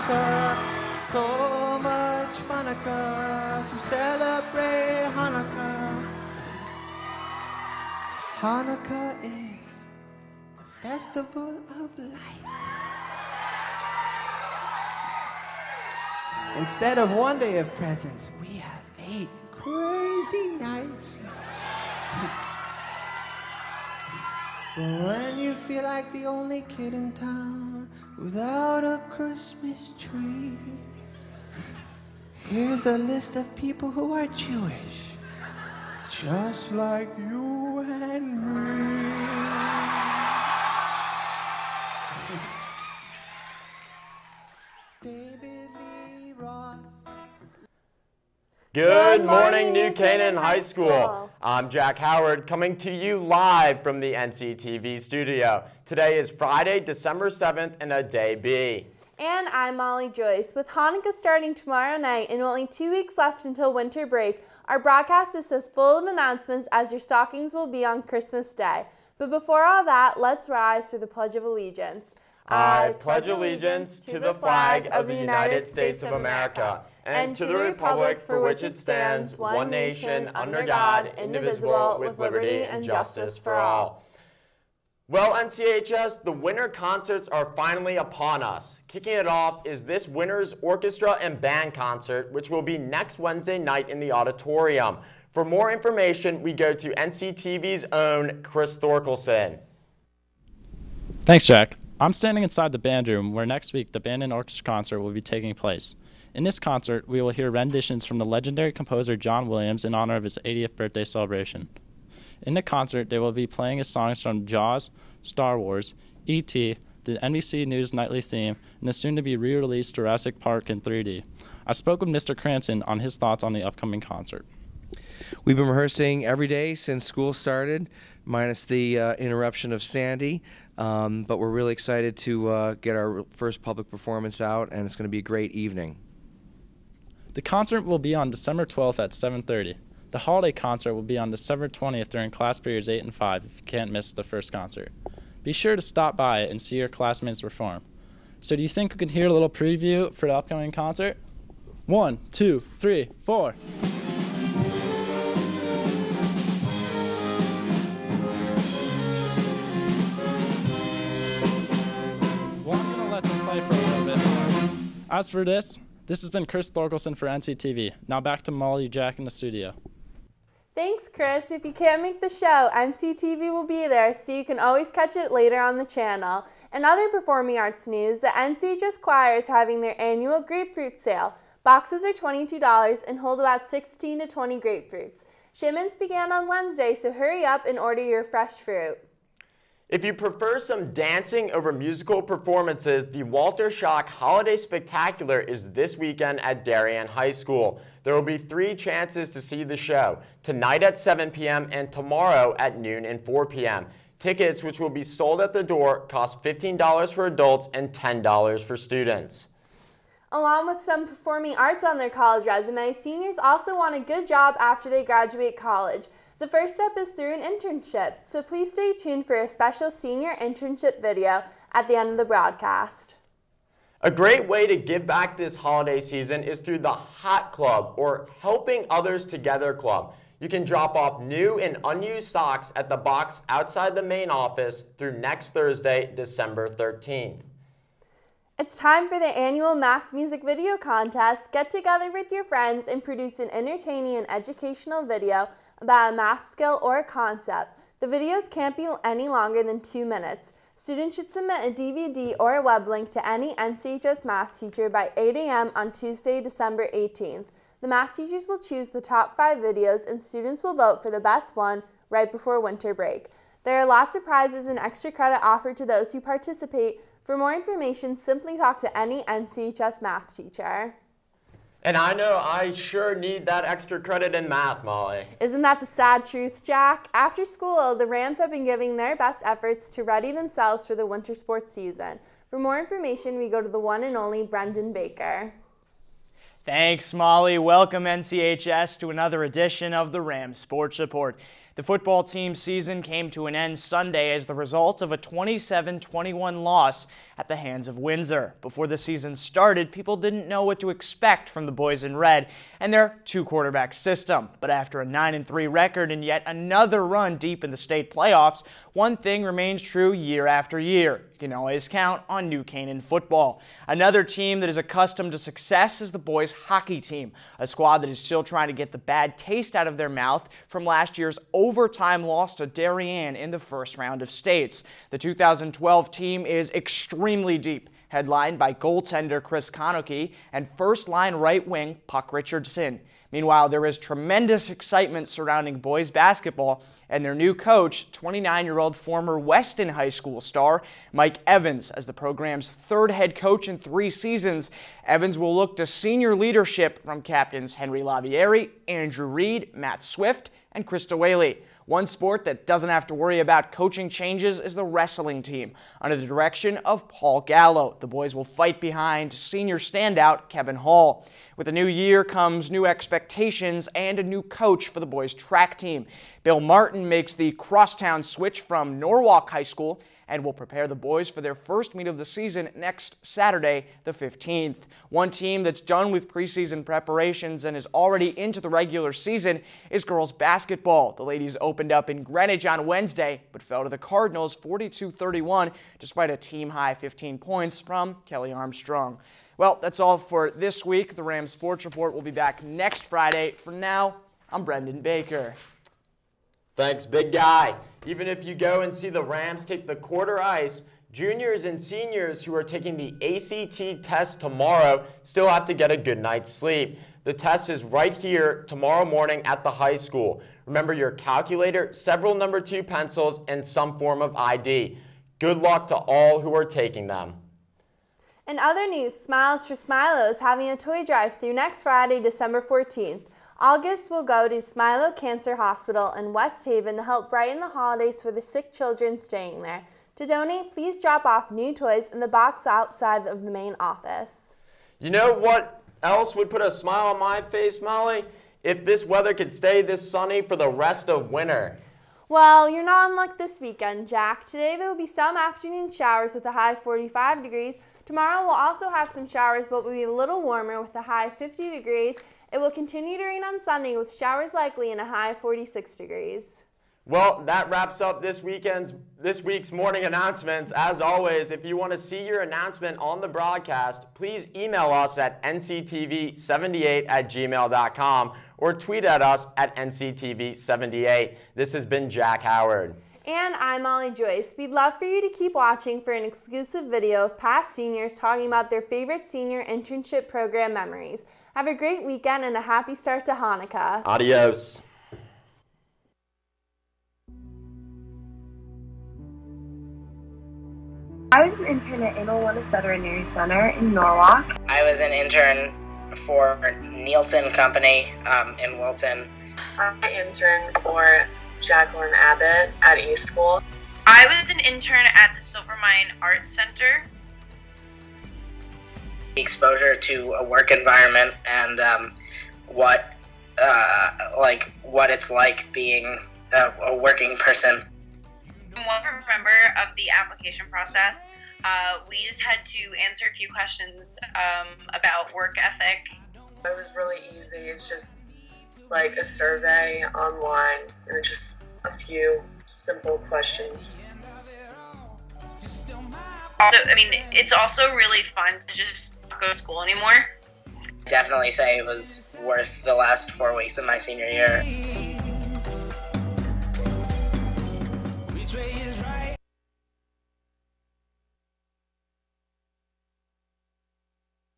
Hanukkah, so much Hanukkah to celebrate Hanukkah. Hanukkah is the festival of lights. Instead of one day of presents, we have 8 crazy nights. When you feel like the only kid in town without a Christmas tree, here's a list of people who are Jewish, just like you and me. David Lee Roth. Good morning, New Canaan High School. I'm Jack Howard, coming to you live from the NCTV studio. Today is Friday, December 7th, and a day B. And I'm Molly Joyce. With Hanukkah starting tomorrow night and only 2 weeks left until winter break, our broadcast is just full of announcements as your stockings will be on Christmas Day. But before all that, let's rise to the Pledge of Allegiance. I pledge allegiance to the flag of the United States of America and to the republic for which it stands, one nation, under God, indivisible, with liberty and justice for all. Well, NCHS, the winter concerts are finally upon us. Kicking it off is this winter's orchestra and band concert, which will be next Wednesday night in the auditorium. For more information, we go to NCTV's own Chris Thorkelson. Thanks, Jack. I'm standing inside the band room where next week the band and orchestra concert will be taking place. In this concert, we will hear renditions from the legendary composer John Williams in honor of his 80th birthday celebration. In the concert, they will be playing his songs from Jaws, Star Wars, E.T., the NBC News nightly theme, and the soon-to-be re-released Jurassic Park in 3D. I spoke with Mr. Cranston on his thoughts on the upcoming concert. We've been rehearsing every day since school started, minus the interruption of Sandy. But we're really excited to get our first public performance out, and it's going to be a great evening. The concert will be on December 12th at 7:30. The holiday concert will be on December 20th during class periods 8 and 5 if you can't miss the first concert. Be sure to stop by and see your classmates perform. So do you think we can hear a little preview for the upcoming concert? 1, 2, 3, 4. For a little bit more. As for this has been Chris Thorkelson for NCTV. Now back to Molly Jack in the studio. Thanks, Chris. If you can't make the show, NCTV will be there, so you can always catch it later on the channel. In other performing arts news, the NCHS Choir is having their annual grapefruit sale. Boxes are $22 and hold about 16 to 20 grapefruits. Shipments began on Wednesday, so hurry up and order your fresh fruit. If you prefer some dancing over musical performances, the Walter Schock Holiday Spectacular is this weekend at Darien High School. There will be 3 chances to see the show, tonight at 7 p.m. and tomorrow at noon and 4 p.m. Tickets, which will be sold at the door, cost $15 for adults and $10 for students. Along with some performing arts on their college resume, seniors also want a good job after they graduate college. The first step is through an internship, so please stay tuned for a special senior internship video at the end of the broadcast. A great way to give back this holiday season is through the Hot Club, or Helping Others Together Club. You can drop off new and unused socks at the box outside the main office through next Thursday, December 13th. It's time for the annual Math Music Video Contest. Get together with your friends and produce an entertaining and educational video about a math skill or a concept. The videos can't be any longer than 2 minutes. Students should submit a DVD or a web link to any NCHS math teacher by 8 a.m. on Tuesday, December 18th. The math teachers will choose the top 5 videos and students will vote for the best one right before winter break. There are lots of prizes and extra credit offered to those who participate. For more information, simply talk to any NCHS math teacher. And I know I sure need that extra credit in math, Molly. Isn't that the sad truth, Jack? After school, the Rams have been giving their best efforts to ready themselves for the winter sports season. For more information, we go to the one and only Brendan Baker. Thanks, Molly. Welcome, NCHS, to another edition of the Rams Sports Report. The football team's season came to an end Sunday as the result of a 27-21 loss at the hands of Windsor. Before the season started, people didn't know what to expect from the boys in red and their two-quarterback system. But after a 9-3 record and yet another run deep in the state playoffs, one thing remains true year after year. You can always count on New Canaan football. Another team that is accustomed to success is the boys hockey team, a squad that is still trying to get the bad taste out of their mouth from last year's overtime loss to Darien in the first round of states. The 2012 team is extremely deep, headlined by goaltender Chris Konecki and first-line right wing Puck Richardson. Meanwhile, there is tremendous excitement surrounding boys basketball and their new coach, 29-year-old former Weston High School star Mike Evans, as the program's third head coach in 3 seasons. Evans will look to senior leadership from captains Henry Lavieri, Andrew Reed, Matt Swift, and Krista Whaley. One sport that doesn't have to worry about coaching changes is the wrestling team, under the direction of Paul Gallo. The boys will fight behind senior standout Kevin Hall. With a new year comes new expectations and a new coach for the boys track team. Bill Martin makes the crosstown switch from Norwalk High School and will prepare the boys for their first meet of the season next Saturday, the 15th. One team that's done with preseason preparations and is already into the regular season is girls basketball. The ladies opened up in Greenwich on Wednesday, but fell to the Cardinals 42-31, despite a team-high 15 points from Kelly Armstrong. Well, that's all for this week. The Rams Sports Report will be back next Friday. For now, I'm Brendan Baker. Thanks, big guy. Even if you go and see the Rams take the quarter ice, juniors and seniors who are taking the ACT test tomorrow still have to get a good night's sleep. The test is right here tomorrow morning at the high school. Remember your calculator, several number 2 pencils, and some form of ID. Good luck to all who are taking them. In other news, Smiles for Smilo is having a toy drive-thru next Friday, December 14th. All gifts will go to Smilo Cancer Hospital in West Haven to help brighten the holidays for the sick children staying there. To donate, please drop off new toys in the box outside of the main office. You know what else would put a smile on my face, Molly? If this weather could stay this sunny for the rest of winter. Well, you're not in luck this weekend, Jack. Today there will be some afternoon showers with a high 45 degrees. Tomorrow we'll also have some showers, but will be a little warmer with a high 50 degrees. It will continue to rain on Sunday with showers likely and a high 46 degrees. Well, that wraps up this week's morning announcements. As always, if you want to see your announcement on the broadcast, please email us at nctv78@gmail.com or tweet at us at nctv78. This has been Jack Howard. And I'm Molly Joyce. We'd love for you to keep watching for an exclusive video of past seniors talking about their favorite senior internship program memories. Have a great weekend and a happy start to Hanukkah. Adios. I was an intern at Inalwinnis Veterinary Center in Norwalk. I was an intern for Nielsen Company in Wilton. I interned for Jacqueline Abbott at East School. I was an intern at the Silvermine Arts Center. Exposure to a work environment and what it's like being a working person. From what I remember of the application process, we just had to answer a few questions about work ethic. It was really easy. It's just like a survey online and just a few simple questions. It's also really fun to just not go to school anymore. Definitely say it was worth the last 4 weeks of my senior year.